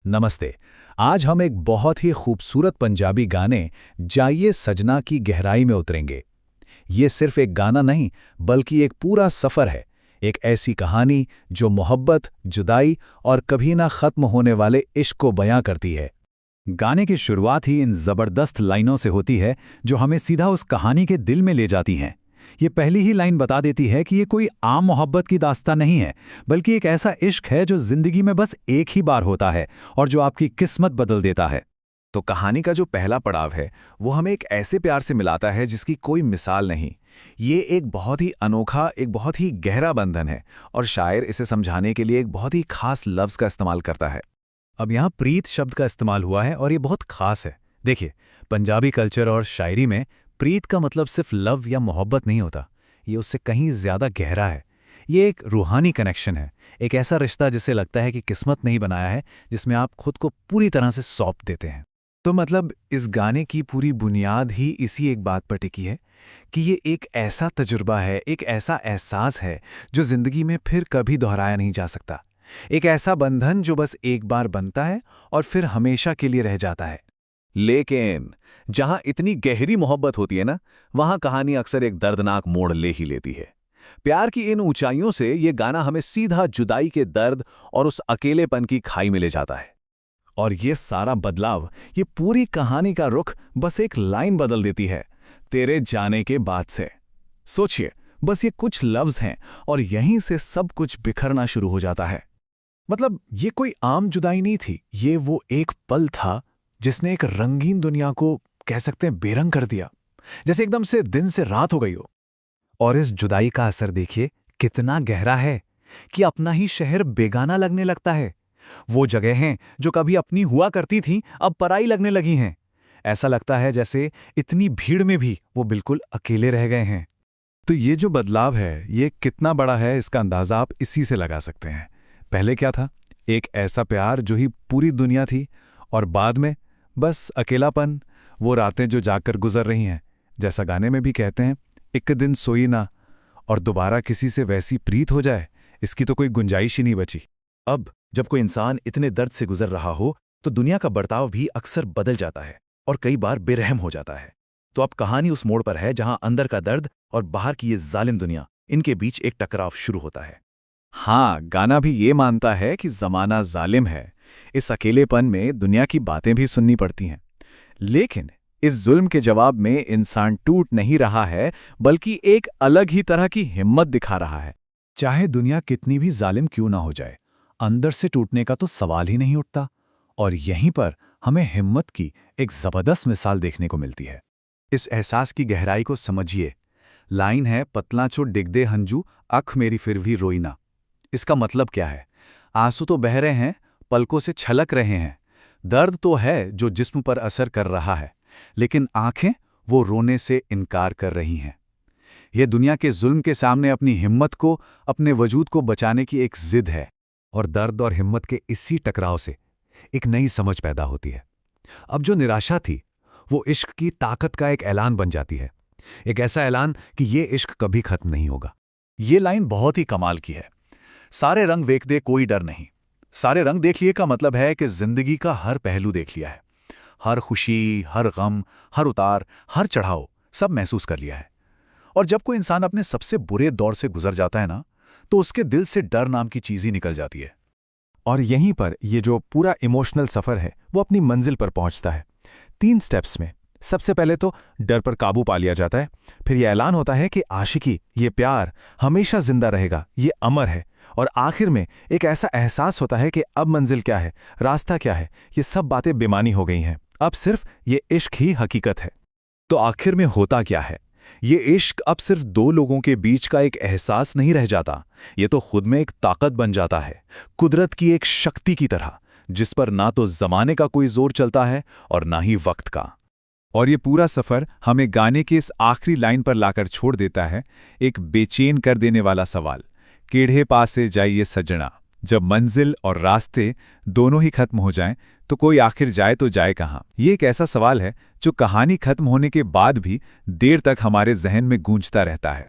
नमस्ते। आज हम एक बहुत ही खूबसूरत पंजाबी गाने जाइए सजना की गहराई में उतरेंगे। ये सिर्फ एक गाना नहीं, बल्कि एक पूरा सफ़र है। एक ऐसी कहानी जो मोहब्बत, जुदाई और कभी ना ख़त्म होने वाले इश्क को बयां करती है। गाने की शुरुआत ही इन ज़बरदस्त लाइनों से होती है जो हमें सीधा उस कहानी के दिल में ले जाती हैं। ये पहली ही लाइन बता देती है कि ये कोई आम मोहब्बत की दास्तान नहीं है, बल्कि एक ऐसा इश्क है जो जिंदगी में बस एक ही बार होता है और जो आपकी किस्मत बदल देता है। तो कहानी का जो पहला पड़ाव है वो हमें एक ऐसे प्यार से मिलाता है जिसकी कोई मिसाल नहीं। ये एक बहुत ही अनोखा, एक बहुत ही गहरा बंधन है और शायर इसे समझाने के लिए एक बहुत ही खास लफ्ज़ का इस्तेमाल करता है। अब यहाँ प्रीत शब्द का इस्तेमाल हुआ है और ये बहुत खास है। देखिए, पंजाबी कल्चर और शायरी में प्रीत का मतलब सिर्फ लव या मोहब्बत नहीं होता, ये उससे कहीं ज़्यादा गहरा है। ये एक रूहानी कनेक्शन है, एक ऐसा रिश्ता जिसे लगता है कि किस्मत नहीं बनाया है, जिसमें आप खुद को पूरी तरह से सौंप देते हैं। तो मतलब इस गाने की पूरी बुनियाद ही इसी एक बात पर टिकी है कि ये एक ऐसा तजुर्बा है, एक ऐसा एहसास है जो ज़िंदगी में फिर कभी दोहराया नहीं जा सकता। एक ऐसा बंधन जो बस एक बार बनता है और फिर हमेशा के लिए रह जाता है। लेकिन जहां इतनी गहरी मोहब्बत होती है ना, वहां कहानी अक्सर एक दर्दनाक मोड़ ले ही लेती है। प्यार की इन ऊंचाइयों से ये गाना हमें सीधा जुदाई के दर्द और उस अकेलेपन की खाई में ले जाता है। और ये सारा बदलाव, ये पूरी कहानी का रुख बस एक लाइन बदल देती है, तेरे जाने के बाद से। सोचिए, बस ये कुछ लफ्ज हैं और यहीं से सब कुछ बिखरना शुरू हो जाता है। मतलब ये कोई आम जुदाई नहीं थी, ये वो एक पल था जिसने एक रंगीन दुनिया को, कह सकते हैं, बेरंग कर दिया, जैसे एकदम से दिन से रात हो गई हो। और इस जुदाई का असर देखिए कितना गहरा है कि अपना ही शहर बेगाना लगने लगता है। वो जगहें जो कभी अपनी हुआ करती थीं अब पराई लगने लगी हैं। ऐसा लगता है जैसे इतनी भीड़ में भी वो बिल्कुल अकेले रह गए हैं। तो ये जो बदलाव है, ये कितना बड़ा है, इसका अंदाजा आप इसी से लगा सकते हैं। पहले क्या था? एक ऐसा प्यार जो ही पूरी दुनिया थी, और बाद में बस अकेलापन, वो रातें जो जाकर गुजर रही हैं। जैसा गाने में भी कहते हैं, एक दिन सोई ना और दोबारा किसी से वैसी प्रीत हो जाए, इसकी तो कोई गुंजाइश ही नहीं बची। अब जब कोई इंसान इतने दर्द से गुजर रहा हो तो दुनिया का बर्ताव भी अक्सर बदल जाता है और कई बार बेरहम हो जाता है। तो अब कहानी उस मोड़ पर है जहां अंदर का दर्द और बाहर की ये जालिम दुनिया, इनके बीच एक टकराव शुरू होता है। हाँ, गाना भी ये मानता है कि जमाना जालिम है। इस अकेलेपन में दुनिया की बातें भी सुननी पड़ती हैं। लेकिन इस जुल्म के जवाब में इंसान टूट नहीं रहा है, बल्कि एक अलग ही तरह की हिम्मत दिखा रहा है। चाहे दुनिया कितनी भी जालिम क्यों ना हो जाए, अंदर से टूटने का तो सवाल ही नहीं उठता। और यहीं पर हमें हिम्मत की एक जबरदस्त मिसाल देखने को मिलती है। इस एहसास की गहराई को समझिए। लाइन है, पतला चो डिगदे हंजू, अख मेरी फिर भी रोई ना। इसका मतलब क्या है? आंसू तो बह रहे हैं, पलकों से छलक रहे हैं, दर्द तो है जो जिस्म पर असर कर रहा है, लेकिन आंखें वो रोने से इनकार कर रही हैं। यह दुनिया के जुल्म के सामने अपनी हिम्मत को, अपने वजूद को बचाने की एक जिद है। और दर्द और हिम्मत के इसी टकराव से एक नई समझ पैदा होती है। अब जो निराशा थी, वो इश्क की ताकत का एक ऐलान बन जाती है। एक ऐसा ऐलान कि ये इश्क कभी खत्म नहीं होगा। ये लाइन बहुत ही कमाल की है। सारे रंग देख दे कोई डर नहीं। सारे रंग देख लिए का मतलब है कि जिंदगी का हर पहलू देख लिया है। हर खुशी, हर गम, हर उतार, हर चढ़ाव, सब महसूस कर लिया है। और जब कोई इंसान अपने सबसे बुरे दौर से गुजर जाता है ना, तो उसके दिल से डर नाम की चीज ही निकल जाती है। और यहीं पर ये जो पूरा इमोशनल सफर है, वो अपनी मंजिल पर पहुंचता है 3 स्टेप्स में। सबसे पहले तो डर पर काबू पा लिया जाता है। फिर यह ऐलान होता है कि आशिकी, ये प्यार हमेशा जिंदा रहेगा, ये अमर है। और आखिर में एक ऐसा एहसास होता है कि अब मंजिल क्या है, रास्ता क्या है, ये सब बातें बेमानी हो गई हैं। अब सिर्फ ये इश्क ही हकीकत है। तो आखिर में होता क्या है? ये इश्क अब सिर्फ 2 लोगों के बीच का एक एहसास नहीं रह जाता। ये तो खुद में एक ताकत बन जाता है, कुदरत की एक शक्ति की तरह, जिस पर ना तो जमाने का कोई जोर चलता है और ना ही वक्त का। और ये पूरा सफर हमें गाने के इस आखिरी लाइन पर लाकर छोड़ देता है, एक बेचैन कर देने वाला सवाल, केढ़े पास से जाइए सजना। जब मंजिल और रास्ते दोनों ही खत्म हो जाएं, तो कोई आखिर जाए तो जाए कहाँ? ये एक ऐसा सवाल है जो कहानी खत्म होने के बाद भी देर तक हमारे जहन में गूंजता रहता है।